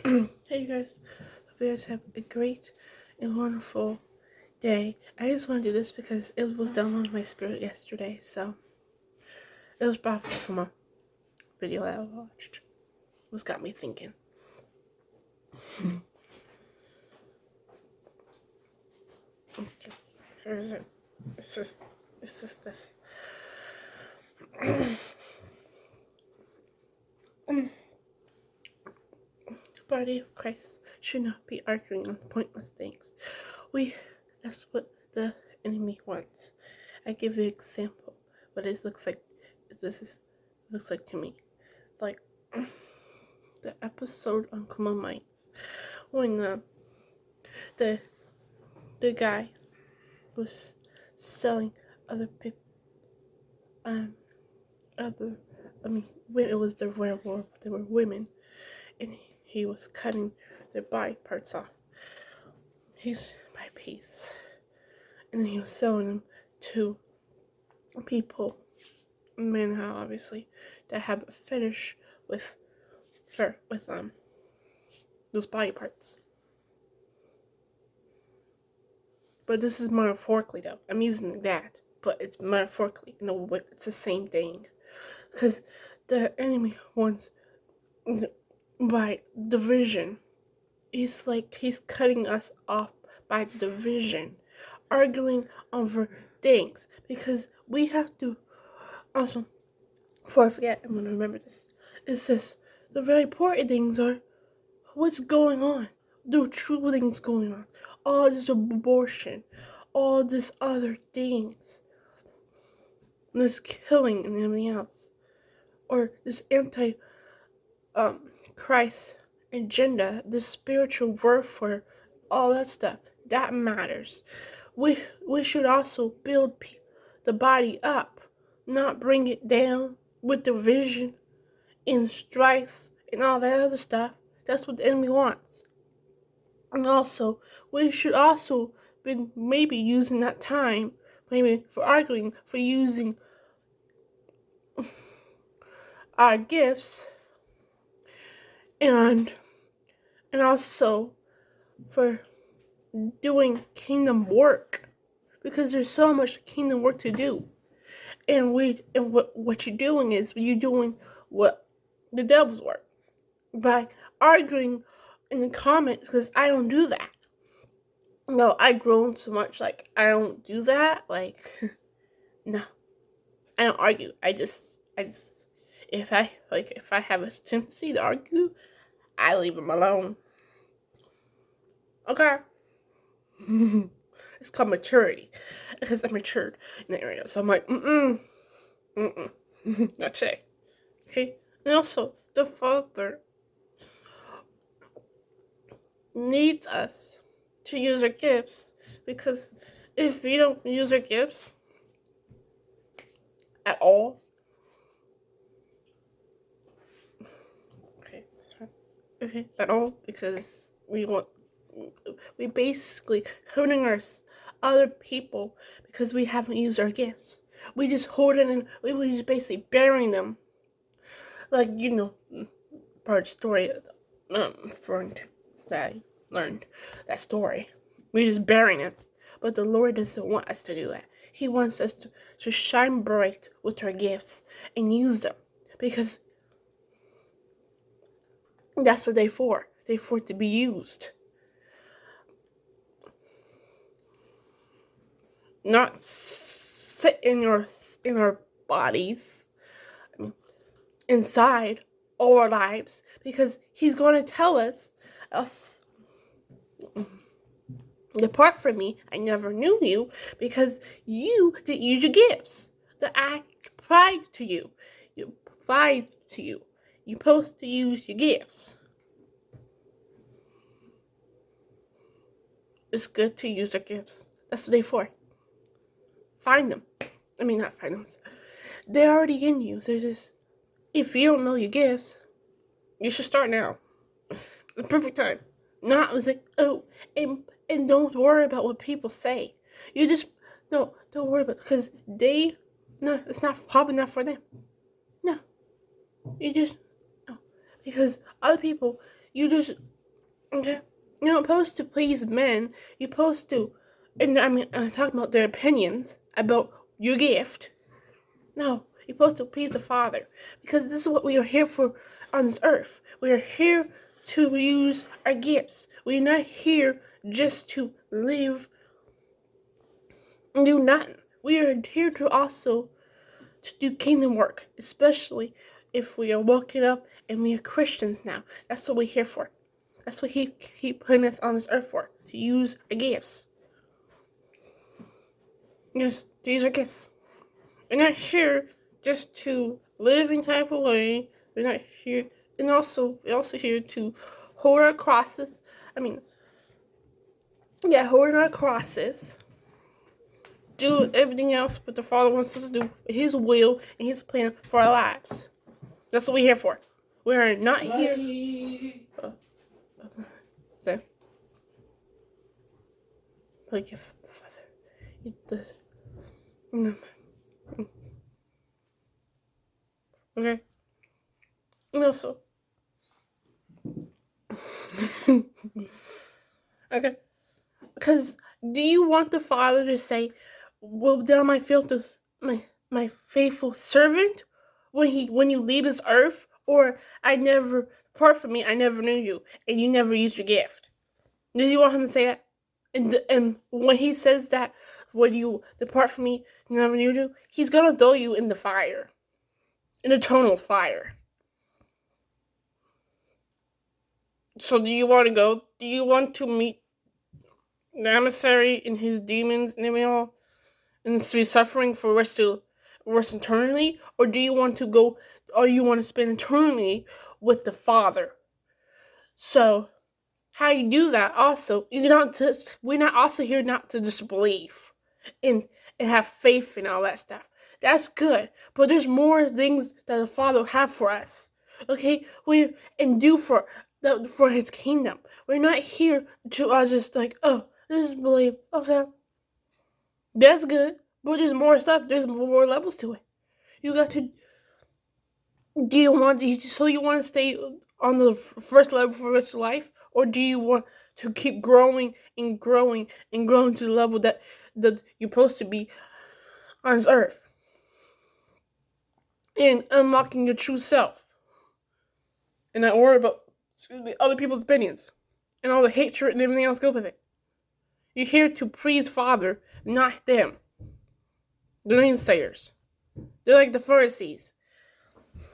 Hey guys, hope you guys have a great and wonderful day. I just want to do this because it was down on my spirit yesterday, so it was brought from a video that I watched. It was got me thinking. Okay, here's it. It's just this. The body of Christ should not be arguing on pointless things. That's what the enemy wants. I give you an example. What it looks like. Looks like to me, like the episode on Criminal Minds when the the guy was selling other people, other, it was the werewolf. They were women, and he was cutting their body parts off, piece by piece, and he was selling them to people, men, obviously, that have a fetish with those body parts. But this is metaphorically, though. I'm using that, but it's metaphorically. No, it's the same thing. Because the enemy wants, by division. It's like he's cutting us off by division, arguing over things. Because we have to, also, before I forget, I'm going to remember this. It says, the very important things are what's going on. The true things going on. All this abortion. All this other things. This killing and everything else. Or this Christ agenda. This spiritual warfare. All that stuff. That matters. We should also build the body up. Not bring it down with division and strife and all that other stuff. That's what the enemy wants. And also, we should also be maybe using that time, maybe for arguing, for using our gifts, and also for doing kingdom work, because there's so much kingdom work to do. And what you're doing is you're doing what the devil's work by arguing in the comments, because I don't do that. No, I've grown so much, like, I don't do that. Like, no, I don't argue. I just, if I have a tendency to argue, I leave them alone. Okay? It's called maturity, because I matured in the area. So I'm like, that's it. Okay? And also, the Father needs us to use our gifts, because if we don't use our gifts at all, at all, because we basically hurting other people because we haven't used our gifts. We just hold it and we just basically burying them, like, part of the story that I learned, that story. We just burying it. But the Lord doesn't want us to do that. He wants us to shine bright with our gifts and use them, because that's what they're for. They're for to be used. Not sit in our bodies, inside all our lives, because He's going to tell us, depart from me, I never knew you, because you didn't use your gifts that I applied to you. You're supposed to use your gifts. It's good to use our gifts. That's what they're for. Find them. Not find them. They're already in you. They're just, if you don't know your gifts, you should start now. The perfect time. Not like, and don't worry about what people say. You just, no, don't worry about it, because it's not, probably not for them. No. You just, no. Because other people, You just, okay? You're not supposed to please men. You're supposed to, and I mean, I'm talking about their opinions about your gift. No, you're supposed to please the Father. Because this is what we are here for on this earth. We are here to use our gifts. We're not here just to live and do nothing. We are here to also to do kingdom work, especially if we are walking up and we are Christians now. That's what we're here for. That's what he putting us on this earth for, to use our gifts. Yes, to use our gifts. We're not here just to live in type of way. We're not here, and we're also here to hold our crosses. Holding our crosses. Do everything else what the Father wants us to do, His will and His plan for our lives. That's what we're here for. We are not here. So, thank you, Father. Okay. And also, okay. Because do you want the Father to say, "Well done, my faithful servant," when you leave this earth, or depart from me, I never knew you, and you never used your gift? Do you want him to say that? And when he says that, when you depart from me, you never knew you, he's gonna throw you in the fire, in eternal fire. So do you want to go? Do you want to meet the emissary and his demons and everything all, and to be suffering for rest eternity, or do you want to go, or you want to spend eternity with the Father? So, how you do that? Also, we're not also here not to just believe and have faith and all that stuff. That's good, but there's more things that the Father have for us. Okay, and do for His kingdom. We're not here to just like, oh, this is believe. Okay, that's good, but there's more stuff. There's more levels to it. You got to. Do you want to stay on the first level for the rest of your life, or do you want to keep growing and growing and growing to the level that you're supposed to be on this earth, and unlocking your true self, and not worry about other people's opinions and all the hatred and everything else go with it? You're here to please Father, not them. They're naysayers. They're like the Pharisees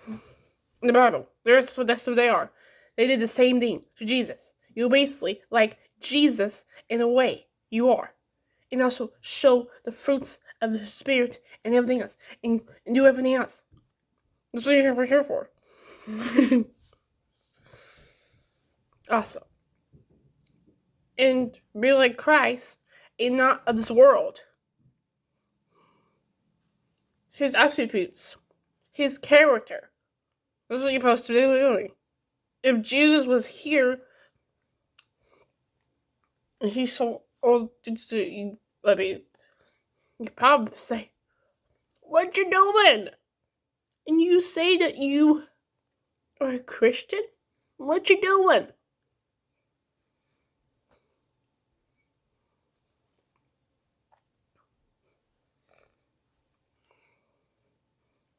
in the Bible. That's what they are. They did the same thing to Jesus. You're basically like Jesus in a way. You are. And also show the fruits of the Spirit and everything else. And do everything else. That's what you're here for. Also. And be like Christ and not of this world. His attributes. His character. That's what you're supposed to be doing. If Jesus was here and he saw all things that you could probably say, "What you doing?" And you say that you are a Christian? What you doing?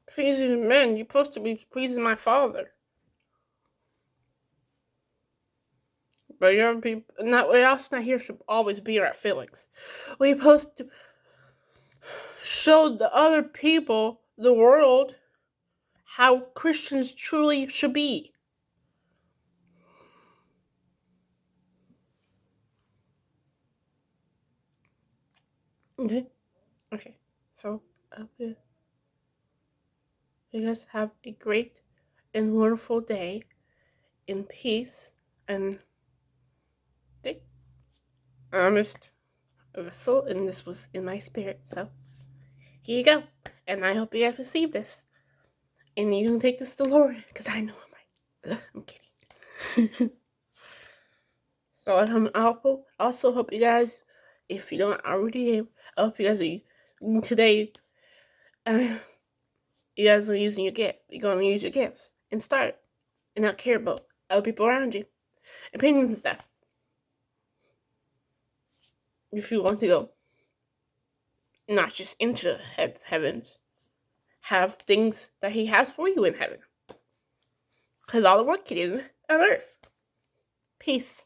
Pleasing men, you're supposed to be pleasing my Father. But you're we're also not here to always be our feelings. We're supposed to show the other people, the world, how Christians truly should be. Okay. So, you guys have a great and wonderful day in peace and I'm just a vessel, and this was in my spirit. So here you go, and I hope you guys receive this, and you can take this to the Lord, because I know I'm kidding. So I also hope you guys, if you don't already, I hope you guys are today. You guys are using your gift. You're gonna use your gifts and start, and not care about other people around you. and paintings and stuff. If you want to go, not just into the heavens, have things that he has for you in heaven. Because all the work he did on earth. Peace.